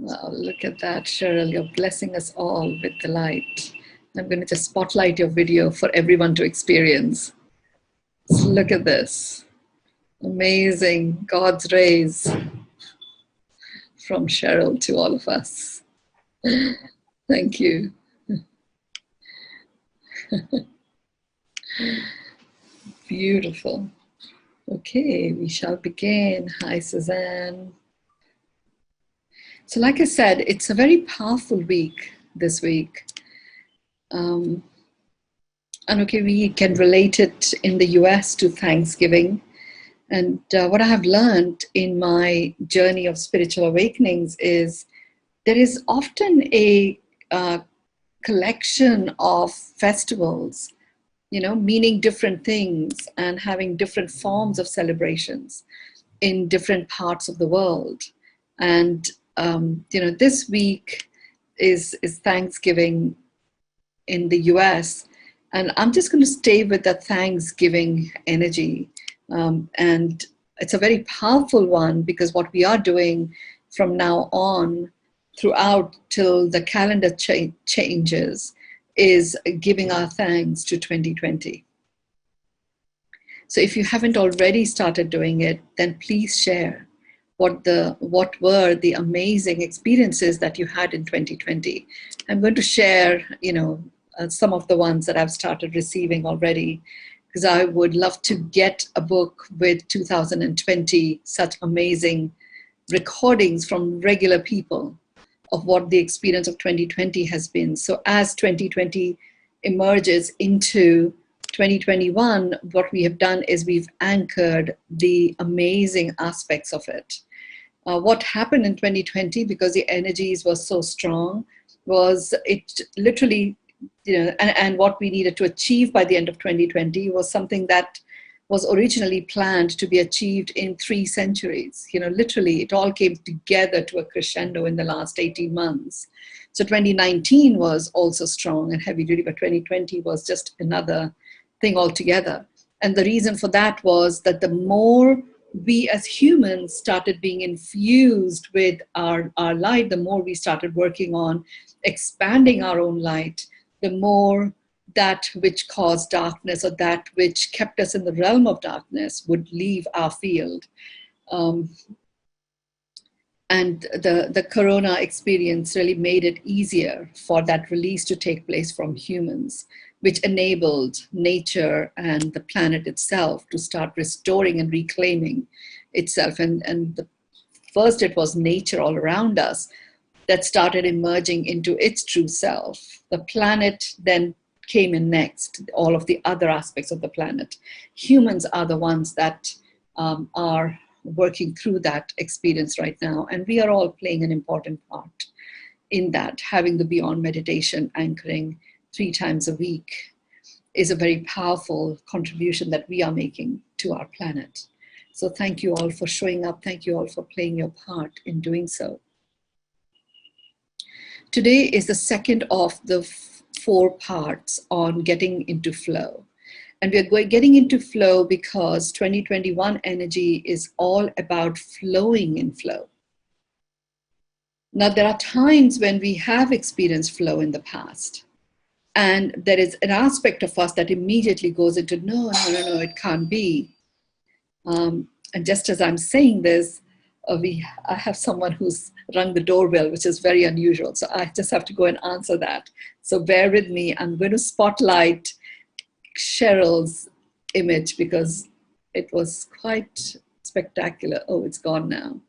Wow, look at that, Cheryl. You're blessing us all with the light. I'm going to just spotlight your video for everyone to experience. So look at this. Amazing God's rays from Cheryl to all of us. Thank you. Beautiful. Okay, we shall begin. Hi, Suzanne. So like I said, it's a very powerful week this week. And okay, we can relate it in the US to Thanksgiving. And what I have learned in my journey of spiritual awakenings is there is often a collection of festivals, you know, meaning different things and having different forms of celebrations in different parts of the world. And, you know, this week is Thanksgiving in the US. And I'm just going to stay with that Thanksgiving energy. And it's a very powerful one because what we are doing from now on throughout till the calendar changes is giving our thanks to 2020. So if you haven't already started doing it, then please share what were the amazing experiences that you had in 2020. I'm going to share, you know, some of the ones that I've started receiving already, because I would love to get a book with 2020, such amazing recordings from regular people of what the experience of 2020 has been. So as 2020 emerges into 2021, what we have done is we've anchored the amazing aspects of it. What happened in 2020, because the energies were so strong, was it literally, you know, and what we needed to achieve by the end of 2020 was something that was originally planned to be achieved in 3 centuries. You know, literally it all came together to a crescendo in the last 18 months. So 2019 was also strong and heavy duty, but 2020 was just another thing altogether. And the reason for that was that the more we as humans started being infused with our light, the more we started working on expanding our own light, the more that which caused darkness or that which kept us in the realm of darkness would leave our field. And the corona experience really made it easier for that release to take place from humans, which enabled nature and the planet itself to start restoring and reclaiming itself. And first it was nature all around us that started emerging into its true self. The planet then came in next, all of the other aspects of the planet. Humans are the ones that are working through that experience right now. And we are all playing an important part in that. Having the Beyond meditation anchoring 3 times a week is a very powerful contribution that we are making to our planet. So thank you all for showing up. Thank you all for playing your part in doing so. Today is the second of the 4 parts on getting into flow. And we're getting into flow because 2021 energy is all about flowing in flow. Now, there are times when we have experienced flow in the past. And there is an aspect of us that immediately goes into, no, it can't be. And just as I'm saying this, I have someone who's rung the doorbell, which is very unusual. So I just have to go and answer that. So bear with me. I'm going to spotlight Cheryl's image because it was quite spectacular. Oh, it's gone now.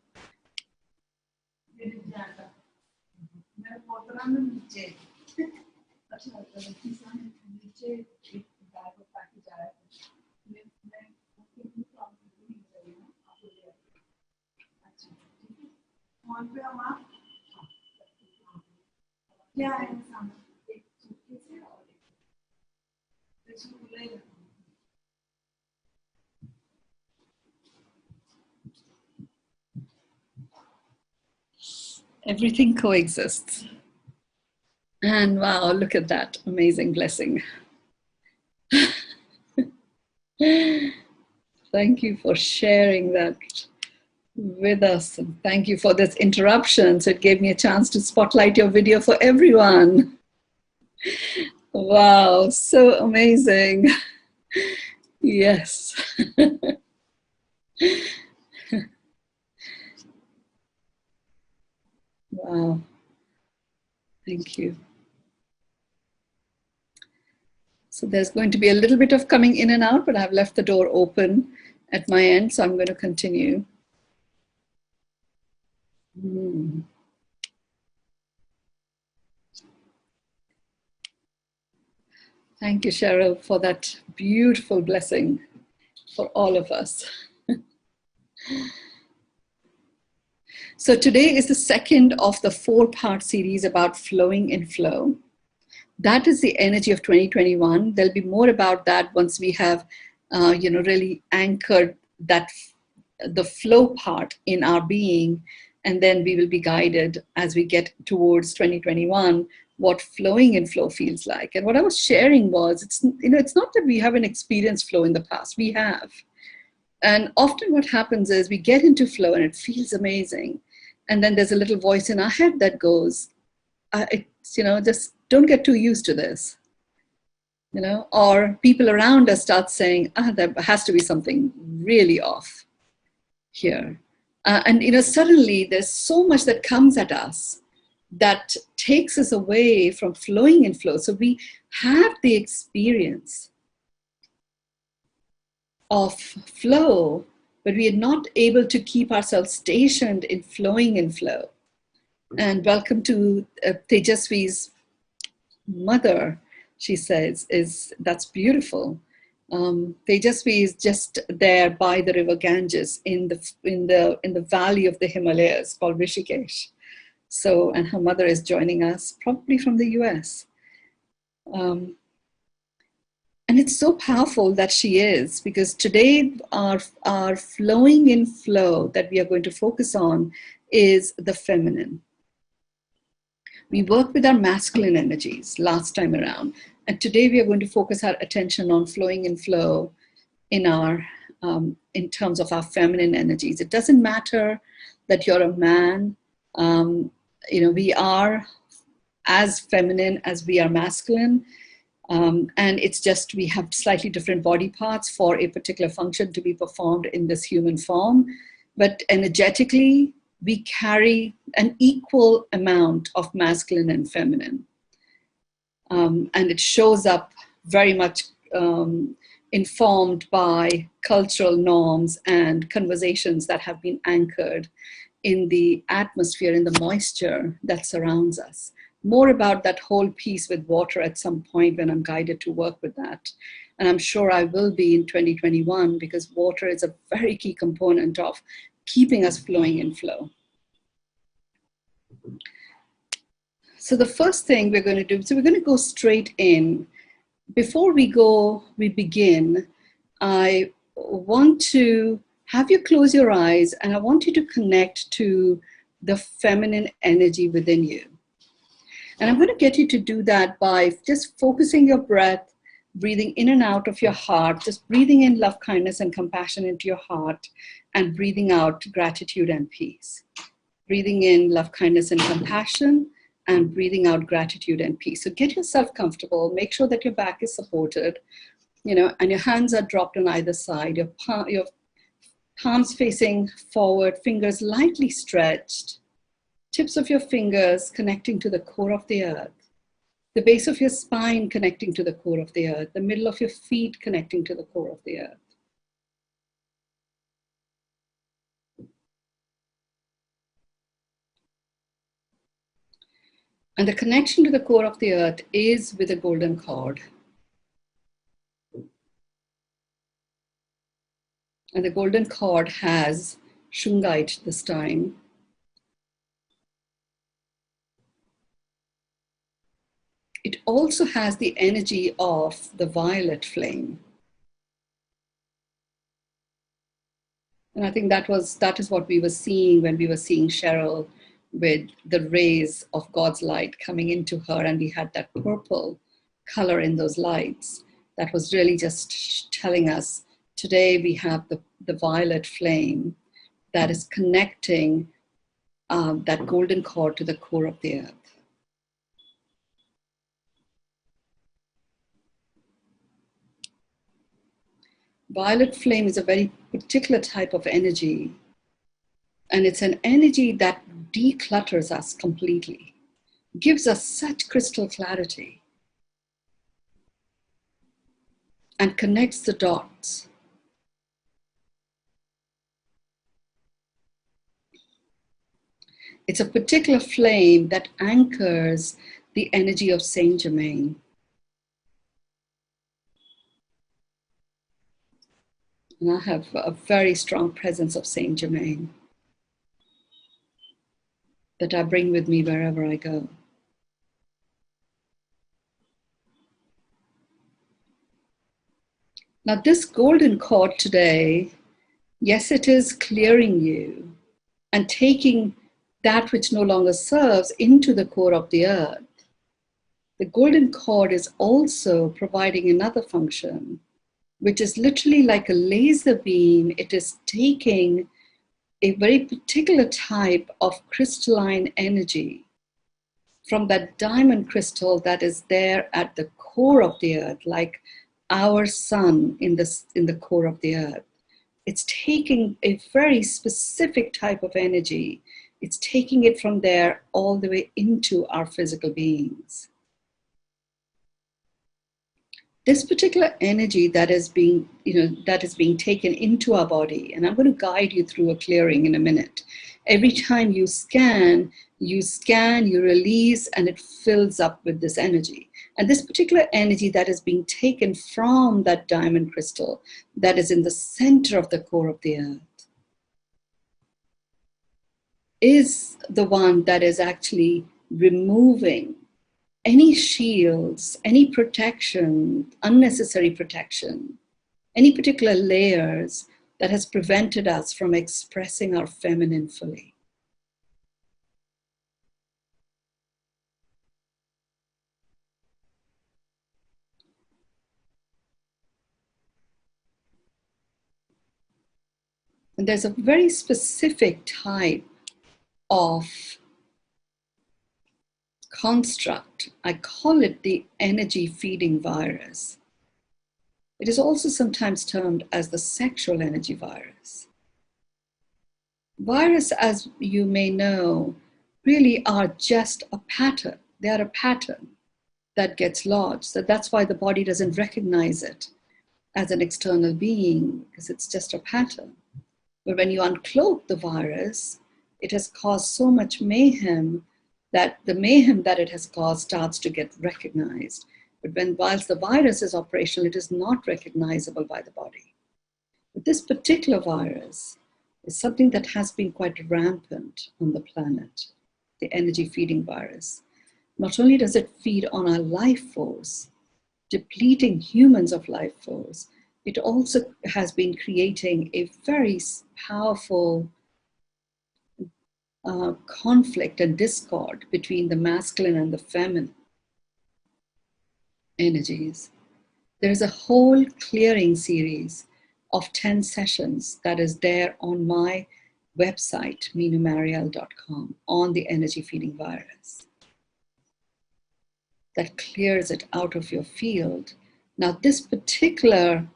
Everything coexists. And wow, look at that amazing blessing. Thank you for sharing that with us. And thank you for this interruption. So it gave me a chance to spotlight your video for everyone. Wow, so amazing. Yes. Wow. Thank you. So there's going to be a little bit of coming in and out, but I've left the door open at my end, so I'm going to continue. Thank you, Cheryl, for that beautiful blessing for all of us. So today is the second of the 4-part series about flowing in flow. That is the energy of 2021. There'll be more about that once we have, really anchored that the flow part in our being, and then we will be guided as we get towards 2021 what flowing in flow feels like. And what I was sharing was, it's not that we haven't experienced flow in the past. We have. And often what happens is we get into flow and it feels amazing. And then there's a little voice in our head that goes, just don't get too used to this. Or people around us start saying, there has to be something really off here. And suddenly there's so much that comes at us that takes us away from flowing in flow. So we have the experience of flow, but we are not able to keep ourselves stationed in flowing in flow. And welcome to Tejasvi's mother, she says, that's beautiful. Tejasvi is just there by the river Ganges in the valley of the Himalayas called Rishikesh. So, and her mother is joining us probably from the US. And it's so powerful that she is, because today our flowing in flow that we are going to focus on is the feminine. We worked with our masculine energies last time around, and today we are going to focus our attention on flowing in flow in terms of our feminine energies. It doesn't matter that you're a man. We are as feminine as we are masculine. And it's just we have slightly different body parts for a particular function to be performed in this human form. But energetically, we carry an equal amount of masculine and feminine. And it shows up very much informed by cultural norms and conversations that have been anchored in the atmosphere, in the moisture that surrounds us. More about that whole piece with water at some point when I'm guided to work with that. And I'm sure I will be in 2021, because water is a very key component of keeping us flowing in flow. So the first thing we're going to do, so we're going to go straight in. Before we begin, I want to have you close your eyes, and I want you to connect to the feminine energy within you. And I'm going to get you to do that by just focusing your breath, breathing in and out of your heart, just breathing in love, kindness, and compassion into your heart, and breathing out gratitude and peace. Breathing in love, kindness, and compassion, and breathing out gratitude and peace. So get yourself comfortable, make sure that your back is supported, and your hands are dropped on either side, your palms facing forward, fingers lightly stretched, tips of your fingers connecting to the core of the earth, the base of your spine connecting to the core of the earth, the middle of your feet connecting to the core of the earth. And the connection to the core of the earth is with a golden cord. And the golden cord has shungite this time. It also has the energy of the violet flame. And I think that is what we were seeing when we were seeing Cheryl, with the rays of God's light coming into her, and we had that purple color in those lights. That was really just telling us, today we have the violet flame that is connecting that golden cord to the core of the earth. Violet flame is a very particular type of energy, and it's an energy that declutters us completely, gives us such crystal clarity, and connects the dots. It's a particular flame that anchors the energy of Saint Germain. And I have a very strong presence of Saint Germain that I bring with me wherever I go. Now, this golden cord today, yes, it is clearing you and taking that which no longer serves into the core of the earth. The golden cord is also providing another function, which is literally like a laser beam. It is taking a very particular type of crystalline energy from that diamond crystal that is there at the core of the earth, like our sun in the core of the earth. It's taking a very specific type of energy. It's taking it from there all the way into our physical beings. This particular energy that is being taken into our body, and I'm going to guide you through a clearing in a minute. Every time you scan, you release, and it fills up with this energy. And this particular energy that is being taken from that diamond crystal that is in the center of the core of the earth is the one that is actually removing any shields, any protection, unnecessary protection, any particular layers that has prevented us from expressing our feminine fully. And there's a very specific type of construct. I call it the energy feeding virus. It is also sometimes termed as the sexual energy virus. Virus, as you may know, really are just a pattern. They are a pattern that gets lodged. So that's why the body doesn't recognize it as an external being, because it's just a pattern. But when you uncloak the virus, it has caused so much mayhem that the mayhem that it has caused starts to get recognized. But whilst the virus is operational, it is not recognizable by the body. But this particular virus is something that has been quite rampant on the planet, the energy feeding virus. Not only does it feed on our life force, depleting humans of life force, it also has been creating a very powerful conflict and discord between the masculine and the feminine energies. There is a whole clearing series of 10 sessions that is there on my website, mynoomaryel.com, on the energy feeding virus that clears it out of your field. Now, this particular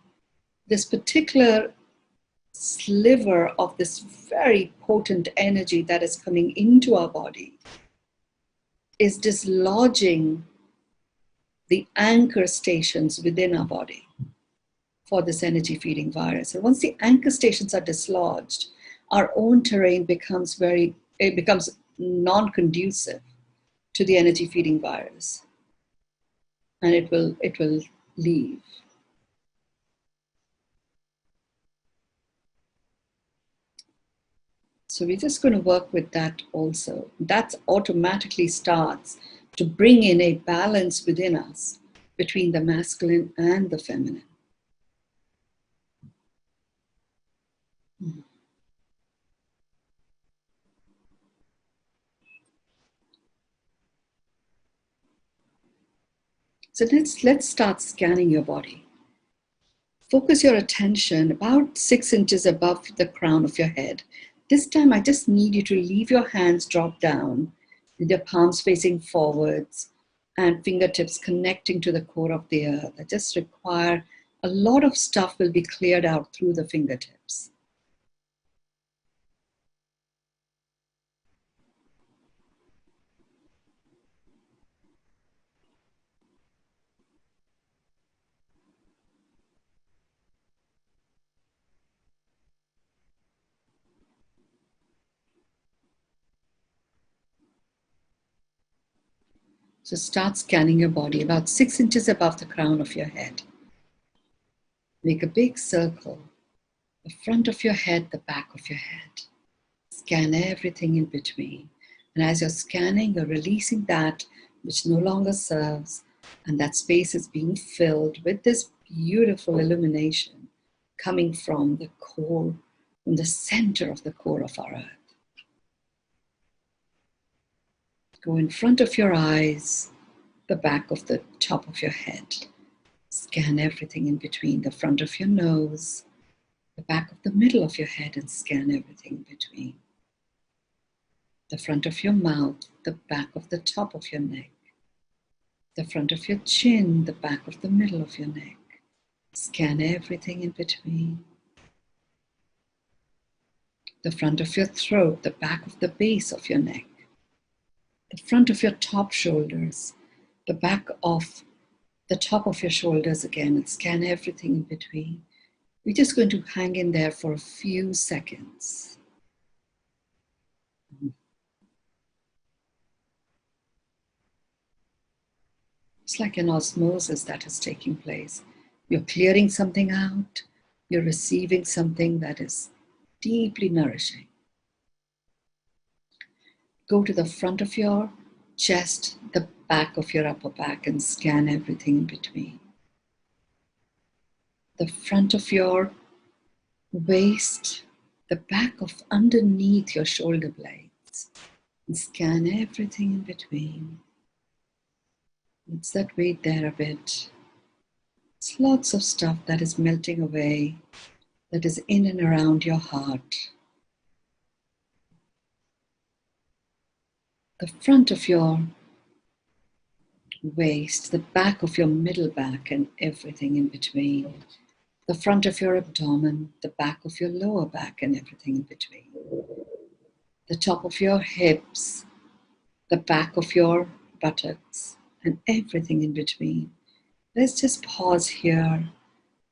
sliver of this very potent energy that is coming into our body is dislodging the anchor stations within our body for this energy feeding virus. And once the anchor stations are dislodged, our own terrain becomes non-conducive to the energy feeding virus, and it will leave. So we're just going to work with that also. That automatically starts to bring in a balance within us between the masculine and the feminine. So let's start scanning your body. Focus your attention about 6 inches above the crown of your head. This time, I just need you to leave your hands drop down with your palms facing forwards and fingertips connecting to the core of the earth. I just require a lot of stuff will be cleared out through the fingertips. So start scanning your body about 6 inches above the crown of your head. Make a big circle, the front of your head, the back of your head. Scan everything in between. And as you're scanning, you're releasing that which no longer serves, and that space is being filled with this beautiful illumination coming from the core, from the center of the core of our earth. Go in front of your eyes, the back of the top of your head. Scan everything in between, the front of your nose, the back of the middle of your head, and scan everything in between. The front of your mouth, the back of the top of your neck, the front of your chin, the back of the middle of your neck. Scan everything in between. The front of your throat, the back of the base of your neck, the front of your top shoulders, the back of the top of your shoulders again, and scan everything in between. We're just going to hang in there for a few seconds. It's like an osmosis that is taking place. You're clearing something out. You're receiving something that is deeply nourishing. Go to the front of your chest, the back of your upper back, and scan everything in between. The front of your waist, the back of underneath your shoulder blades, and scan everything in between. Let's that weight there a bit. It's lots of stuff that is melting away, that is in and around your heart. The front of your waist, the back of your middle back, and everything in between. The front of your abdomen, the back of your lower back, and everything in between. The top of your hips, the back of your buttocks, and everything in between. Let's just pause here.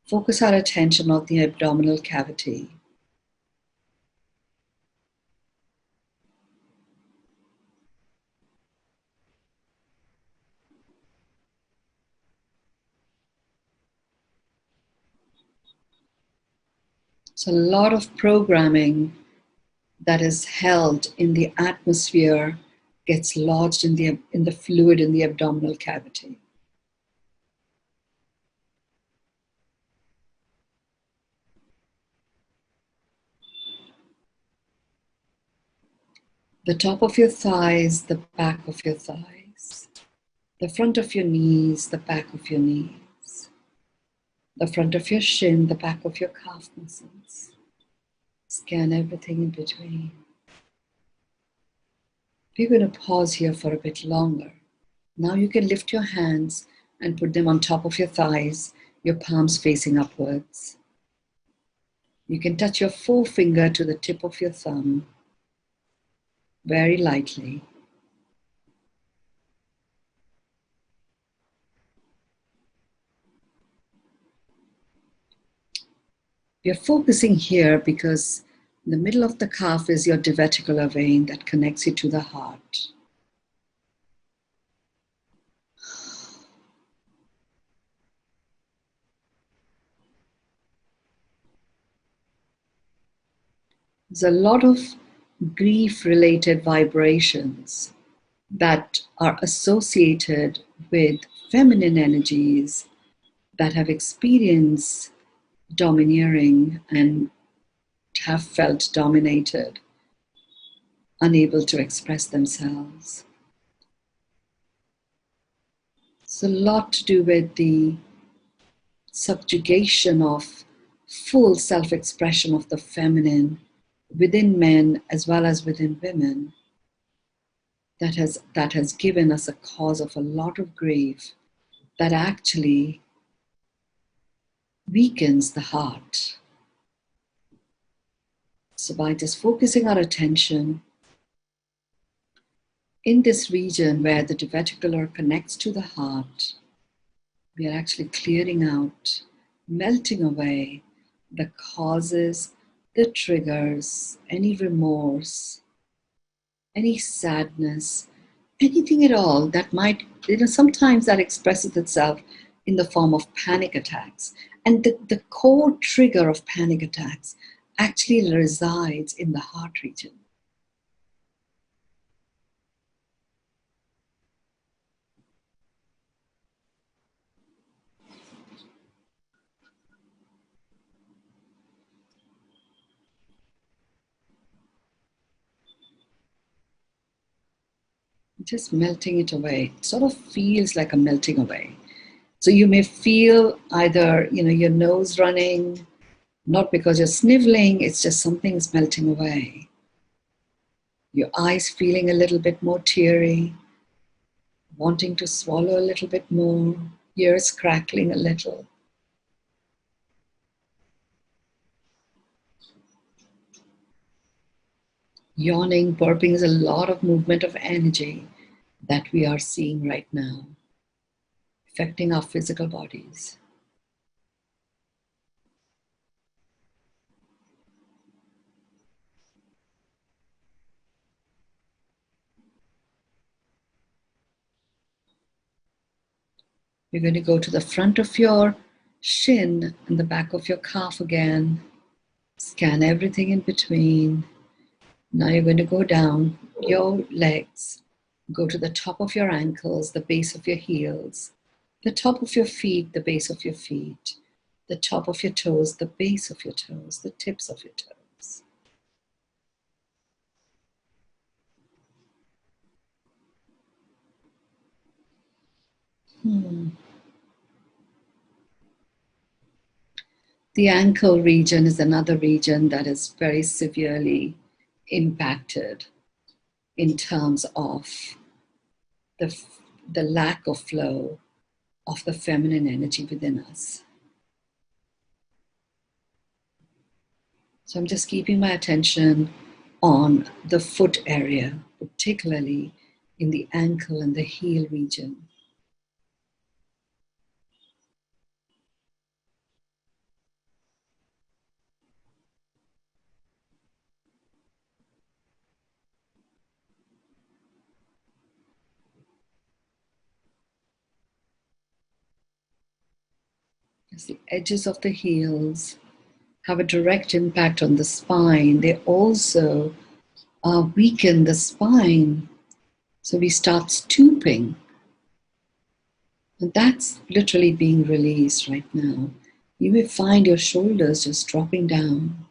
Focus our attention on the abdominal cavity. So a lot of programming that is held in the atmosphere gets lodged in the fluid in the abdominal cavity. The top of your thighs, the back of your thighs, the front of your knees, the back of your knees, the front of your shin, the back of your calf muscles. Scan everything in between. We're going to pause here for a bit longer. Now you can lift your hands and put them on top of your thighs, your palms facing upwards. You can touch your forefinger to the tip of your thumb, very lightly. We are focusing here because in the middle of the calf is your diverticular vein that connects you to the heart. There's a lot of grief-related vibrations that are associated with feminine energies that have experienced domineering and have felt dominated, unable to express themselves. It's a lot to do with the subjugation of full self-expression of the feminine within men as well as within women, that has given us a cause of a lot of grief, that actually weakens the heart. So by just focusing our attention in this region where the diverticular connects to the heart, we are actually clearing out, melting away the causes, the triggers, any remorse, any sadness, anything at all that might, sometimes that expresses itself in the form of panic attacks. And the core trigger of panic attacks actually resides in the heart region. Just melting it away. It sort of feels like a melting away. So you may feel either, your nose running, not because you're sniveling, it's just something's melting away. Your eyes feeling a little bit more teary, wanting to swallow a little bit more, ears crackling a little. Yawning, burping is a lot of movement of energy that we are seeing right now, affecting our physical bodies. You're going to go to the front of your shin and the back of your calf again. Scan everything in between. Now you're going to go down your legs. Go to the top of your ankles, the base of your heels, the top of your feet, the base of your feet, the top of your toes, the base of your toes, the tips of your toes. The ankle region is another region that is very severely impacted in terms of the lack of flow of the feminine energy within us. So I'm just keeping my attention on the foot area, particularly in the ankle and the heel region. As the edges of the heels have a direct impact on the spine, they also weaken the spine. So we start stooping. And that's literally being released right now. You may find your shoulders just dropping down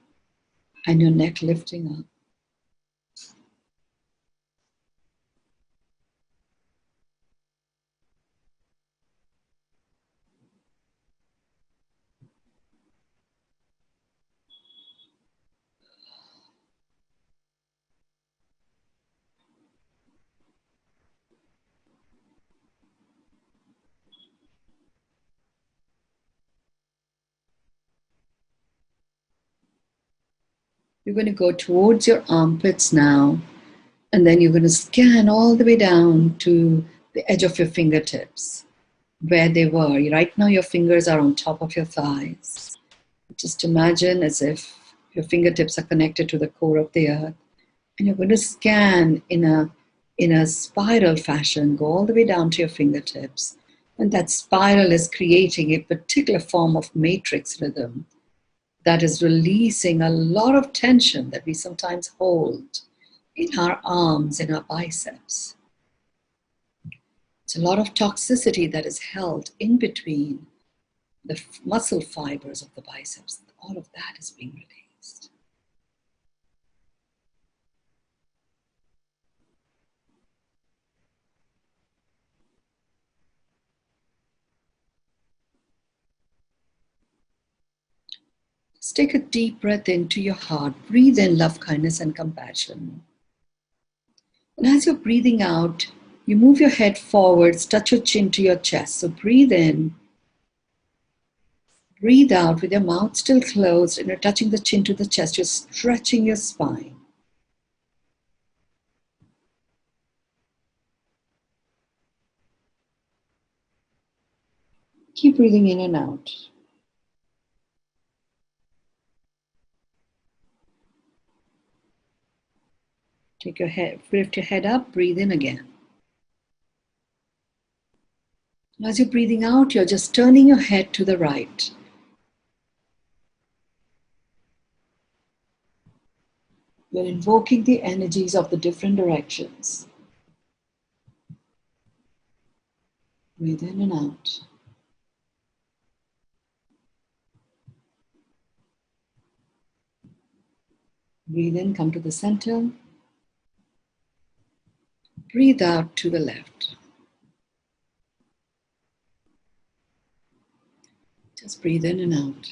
and your neck lifting up. You're going to go towards your armpits now, and then you're going to scan all the way down to the edge of your fingertips, where they were. Right now, your fingers are on top of your thighs. Just imagine as if your fingertips are connected to the core of the earth, and you're going to scan in a spiral fashion, go all the way down to your fingertips. And that spiral is creating a particular form of matrix rhythm that is releasing a lot of tension that we sometimes hold in our arms, in our biceps. It's a lot of toxicity that is held in between the muscle fibers of the biceps. All of that is being released. Just take a deep breath into your heart. Breathe in love, kindness, and compassion. And as you're breathing out, you move your head forwards, touch your chin to your chest. So breathe in, breathe out with your mouth still closed, and you're touching the chin to the chest. You're stretching your spine. Keep breathing in and out. Take your head, lift your head up, breathe in again. As you're breathing out, you're just turning your head to the right. You're invoking the energies of the different directions. Breathe in and out. Breathe in, come to the center. Breathe out to the left. Just breathe in and out.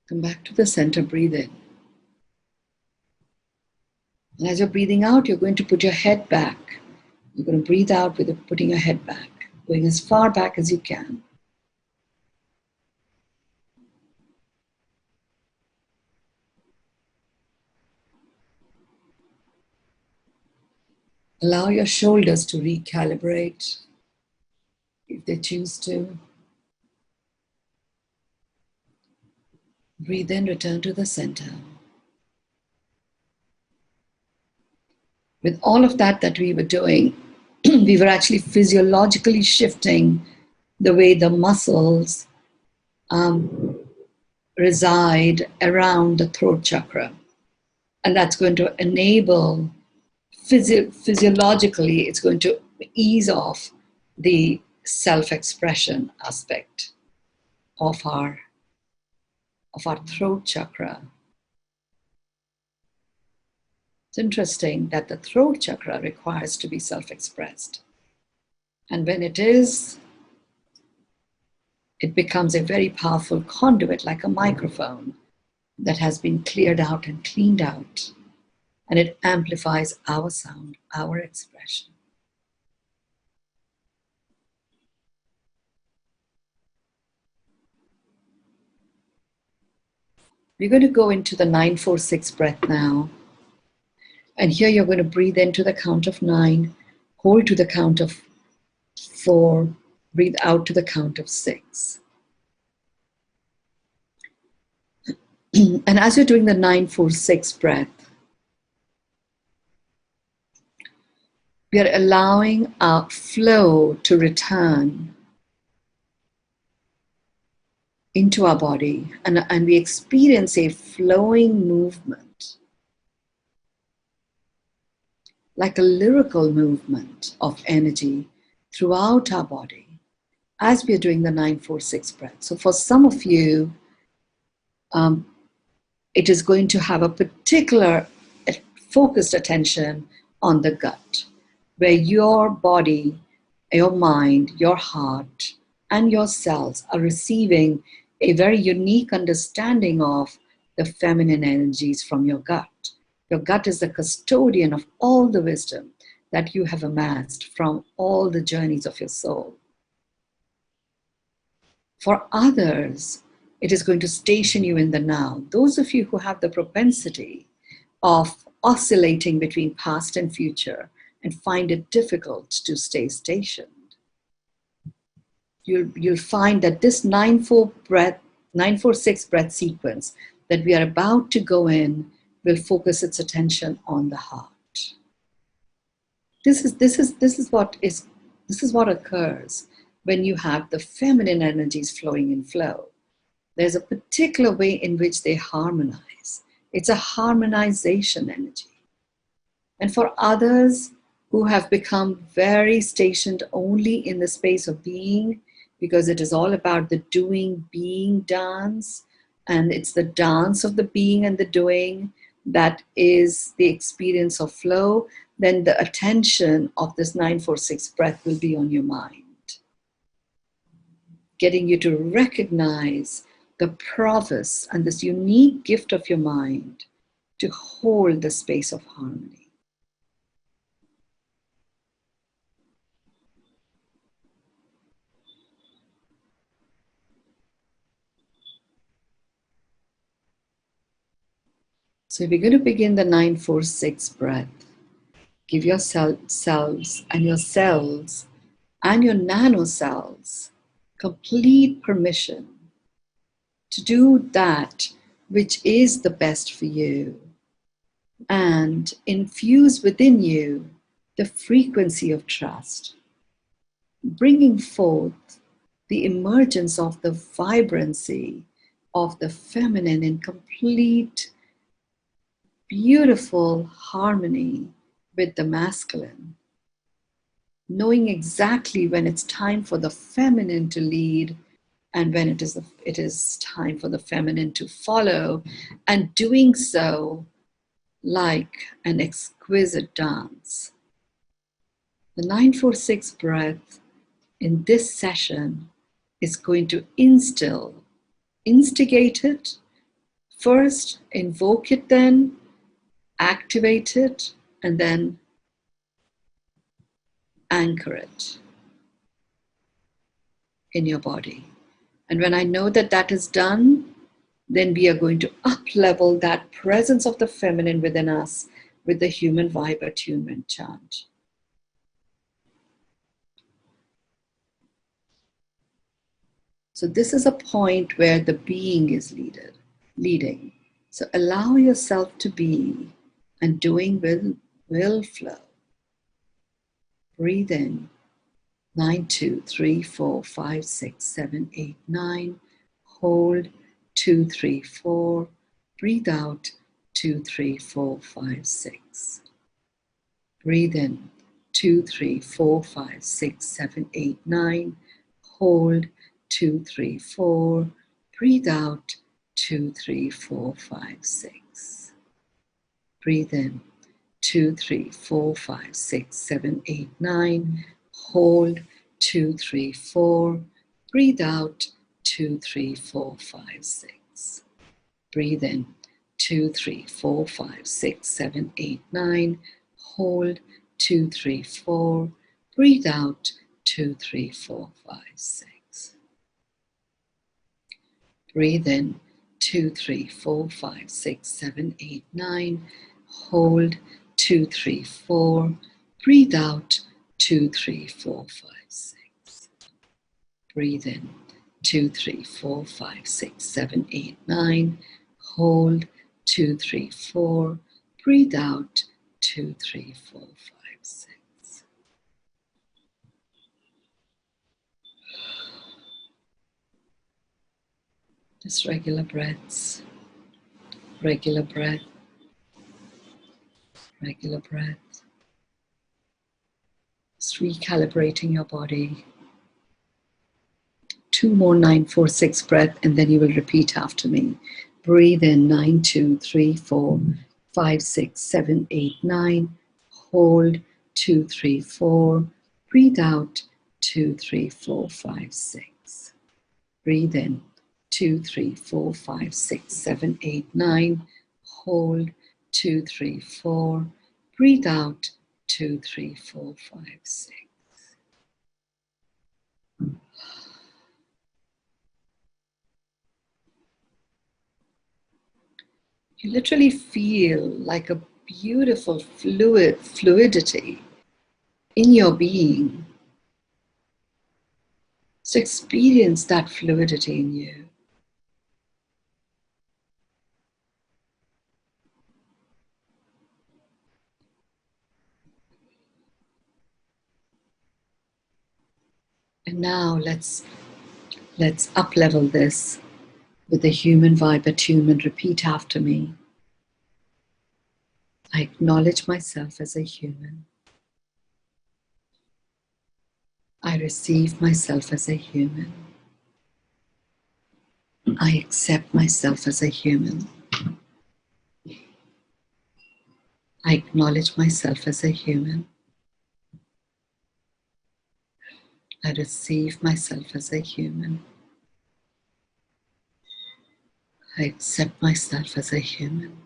Come back to the center, breathe in. And as you're breathing out, you're going to put your head back. You're going to breathe out with putting your head back, going as far back as you can. Allow your shoulders to recalibrate if they choose to. Breathe in, return to the center. With all of that we were doing, we were actually physiologically shifting the way the muscles reside around the throat chakra. And that's going to enable, physiologically, it's going to ease off the self-expression aspect of our throat chakra. It's interesting that the throat chakra requires to be self-expressed. And when it is, it becomes a very powerful conduit, like a microphone that has been cleared out and cleaned out. And it amplifies our sound, our expression. We're going to go into the 9-4-6 breath now. And here you're going to breathe in to the count of 9, hold to the count of 4, breathe out to the count of 6. And as you're doing the 9-4-6 breath, we are allowing our flow to return into our body, and we experience a flowing movement, like a lyrical movement of energy throughout our body as we are doing the 9-4-6 breath. So for some of you, it is going to have a particular focused attention on the gut, where your body, your mind, your heart, and your cells are receiving a very unique understanding of the feminine energies from your gut. Your gut is the custodian of all the wisdom that you have amassed from all the journeys of your soul. For others, it is going to station you in the now. Those of you who have the propensity of oscillating between past and future and find it difficult to stay stationed, you'll find that this 9-4-6 breath sequence that we are about to go in will focus its attention on the heart. This is what occurs when you have the feminine energies flowing in flow. There's a particular way in which they harmonize. It's a harmonization energy. And for others who have become very stationed only in the space of being, because it is all about the doing, being dance, and it's the dance of the being and the doing that is the experience of flow, then the attention of this 946 breath will be on your mind, getting you to recognize the prowess and this unique gift of your mind to hold the space of harmony. So we're going to begin the 946 breath. Give yourselves and your cells and your nanocells complete permission to do that which is the best for you, and infuse within you the frequency of trust, bringing forth the emergence of the vibrancy of the feminine in complete, beautiful harmony with the masculine, knowing exactly when it's time for the feminine to lead and when it is time for the feminine to follow, and doing so like an exquisite dance. The 946 breath in this session is going to instigate it, first invoke it, then activate it, and then anchor it in your body. And when I know that that is done, then we are going to up-level that presence of the feminine within us with the human vibe attunement chant. So this is a point where the being is leading. So allow yourself to be, and doing will flow. Breathe in. 9, 2, 3, 4, 5, 6, 7, 8, 9. Hold. 2, 3, 4. Breathe out. 2, 3, 4, 5, 6. Breathe in. 2, 3, 4, 5, 6, 7, 8, 9. Hold. 2, 3, 4. Breathe out. 2, 3, 4, 5, 6. Breathe in. 2, 3, 4, 5, 6, 7, 8, 9. Hold. 2, 3, 4. Breathe out. 2, 3, 4, 5, 6. Breathe in. 2, 3, 4, 5, 6, 7, 8, 9. Hold. 2, 3, 4. Breathe out. 2, 3, 4, 5, 6. Breathe in. 2, 3, 4, 5, 6, 7, 8, 9. Hold. 2, 3, 4. Breathe out. 2, 3, 4, 5, 6. Breathe in. 2, 3, 4, 5, 6, 7, 8, 9. Hold. 2, 3, 4. Breathe out. 2, 3, 4, 5, 6. Just regular breaths. Regular breath. Regular breath. Just recalibrating your body. 2 more 946 breath, and then you will repeat after me. Breathe in. 9, 2, 3, 4, 5, 6, 7, 8, 9. Hold. 2, 3, 4. Breathe out. 2, 3, 4, 5, 6. Breathe in. 2, 3, 4, 5, 6, 7, 8, 9. Hold. 2, 3, 4. Breathe out. 2, 3, 4, 5, 6. You literally feel like a beautiful fluidity in your being. Just experience that fluidity in you. And now let's up-level this with the human vibe attunement. Repeat after me. I acknowledge myself as a human. I receive myself as a human. I accept myself as a human. I acknowledge myself as a human. I receive myself as a human. I accept myself as a human.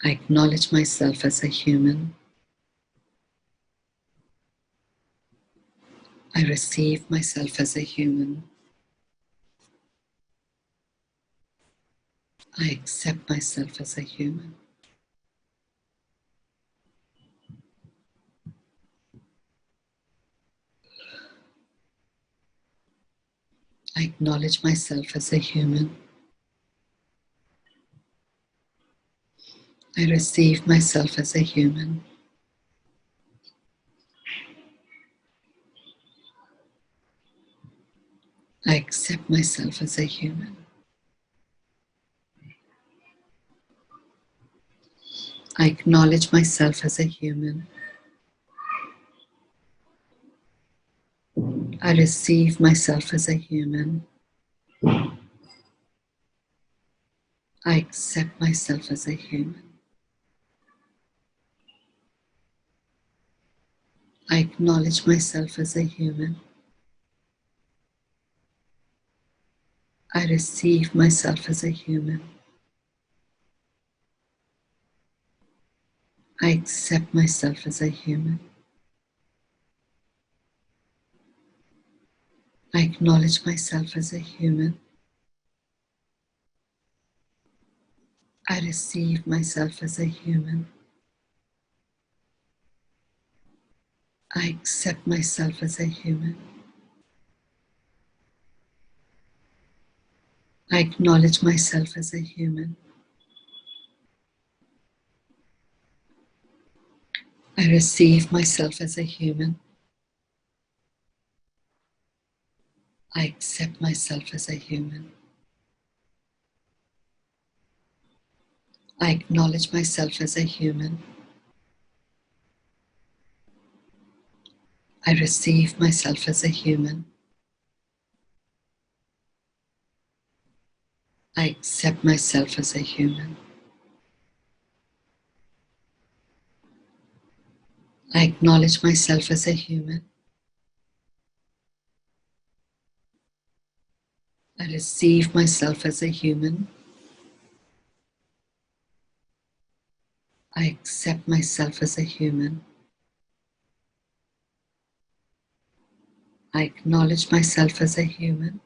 I acknowledge myself as a human. I receive myself as a human. I accept myself as a human. I acknowledge myself as a human. I receive myself as a human. I accept myself as a human. I acknowledge myself as a human. I receive myself as a human. I accept myself as a human. I acknowledge myself as a human. I receive myself as a human. I accept myself as a human. I acknowledge myself as a human. I receive myself as a human. I accept myself as a human. I acknowledge myself as a human. I receive myself as a human. I accept myself as a human. I acknowledge myself as a human. I receive myself as a human. I accept myself as a human. I acknowledge myself as a human. I receive myself as a human. I accept myself as a human. I acknowledge myself as a human.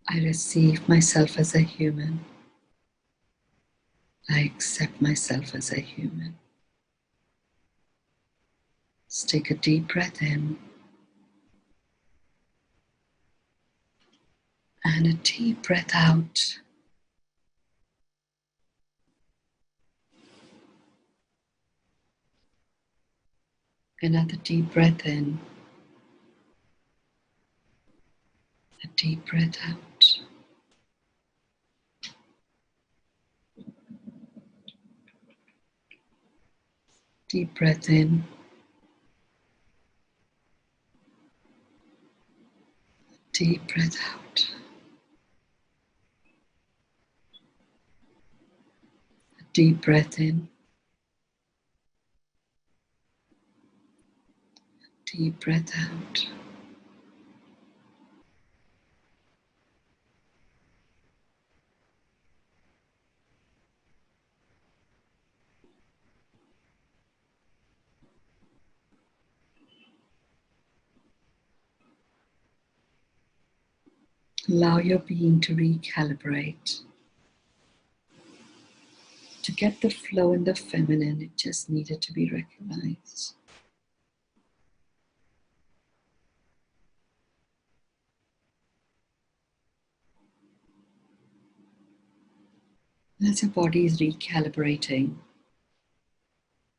I receive myself as a human. I accept myself as a human. Let's take a deep breath in and a deep breath out. Another deep breath in, a deep breath out. Deep breath in, deep breath out. A deep breath in, deep breath out. Allow your being to recalibrate. To get the flow in the feminine, it just needed to be recognized. As your body is recalibrating,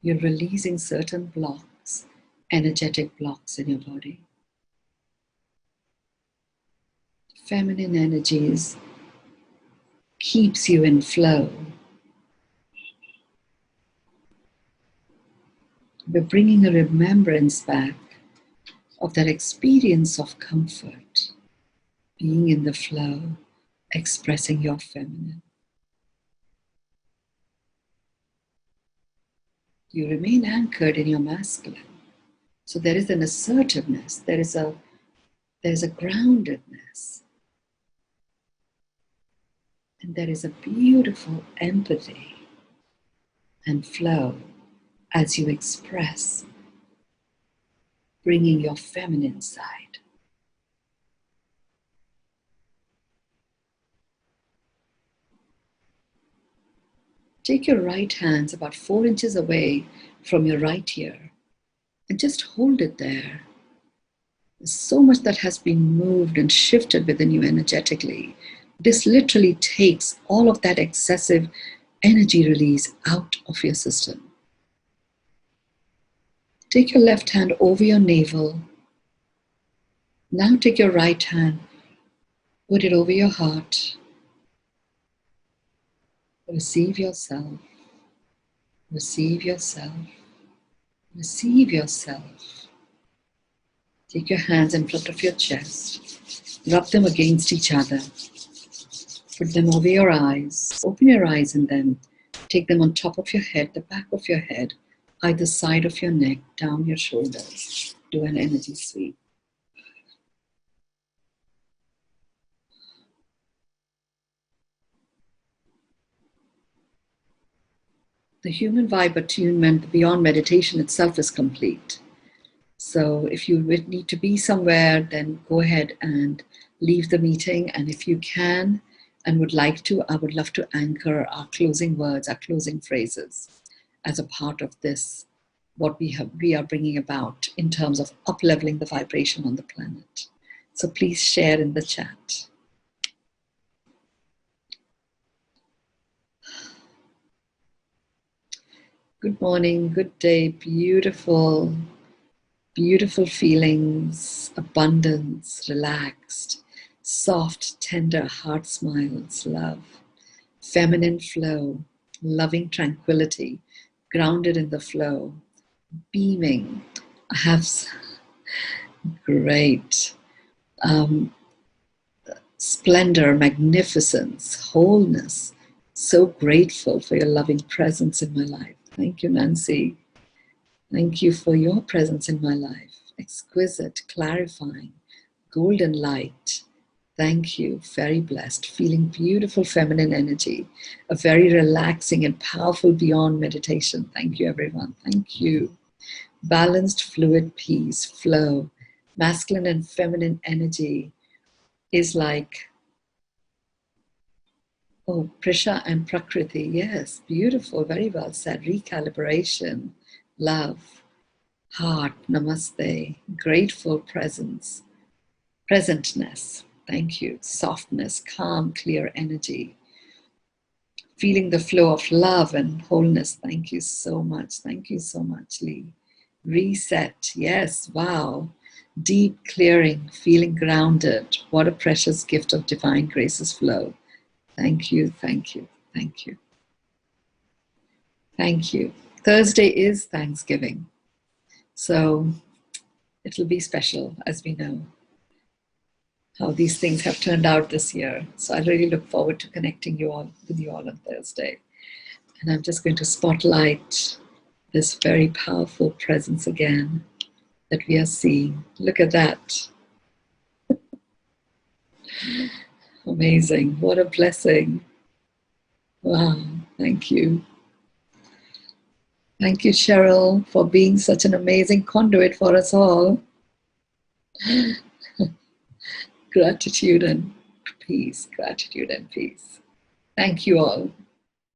you're releasing certain blocks, energetic blocks in your body. Feminine energies keeps you in flow. We're bringing a remembrance back of that experience of comfort, being in the flow, expressing your feminine. You remain anchored in your masculine. So there is an assertiveness, there is a groundedness, and there is a beautiful empathy and flow as you express, bringing your feminine side. Take your right hands about 4 inches away from your right ear and just hold it there. There's so much that has been moved and shifted within you energetically. This literally takes all of that excessive energy release out of your system. Take your left hand over your navel. Now take your right hand, put it over your heart. Receive yourself. Receive yourself. Receive yourself. Take your hands in front of your chest. Rub them against each other. Put them over your eyes. Open your eyes in them. Take them on top of your head, the back of your head, either side of your neck, down your shoulders. Do an energy sweep. The human vibe attunement, the beyond meditation itself is complete. So if you need to be somewhere, then go ahead and leave the meeting. And if you can and would like to, I would love to anchor our closing words, our closing phrases as a part of this, what we are bringing about in terms of up-leveling the vibration on the planet. So please share in the chat. Good morning, good day, beautiful, beautiful feelings, abundance, relaxed, soft, tender heart smiles, love, feminine flow, loving tranquility, grounded in the flow, beaming. I have great splendor, magnificence, wholeness. So grateful for your loving presence in my life. Thank you, Nancy. Thank you for your presence in my life. Exquisite, clarifying, golden light. Thank you. Very blessed. Feeling beautiful feminine energy. A very relaxing and powerful beyond meditation. Thank you, everyone. Thank you. Balanced, fluid peace, flow. Masculine and feminine energy is like, oh, Prisha and Prakriti. Yes, beautiful. Very well said. Recalibration, love, heart, namaste, grateful presence, presentness. Thank you. Softness, calm, clear energy. Feeling the flow of love and wholeness. Thank you so much. Thank you so much, Lee. Reset. Yes. Wow. Deep clearing, feeling grounded. What a precious gift of divine graces flow. Thank you. Thank you. Thank you. Thank you. Thursday is Thanksgiving. So it'll be special, as we know, how these things have turned out this year. So I really look forward to connecting with you all on Thursday. And I'm just going to spotlight this very powerful presence again that we are seeing. Look at that. Amazing. What a blessing. Wow. Thank you. Thank you, Cheryl, for being such an amazing conduit for us all. Gratitude and peace. Gratitude and peace. Thank you all.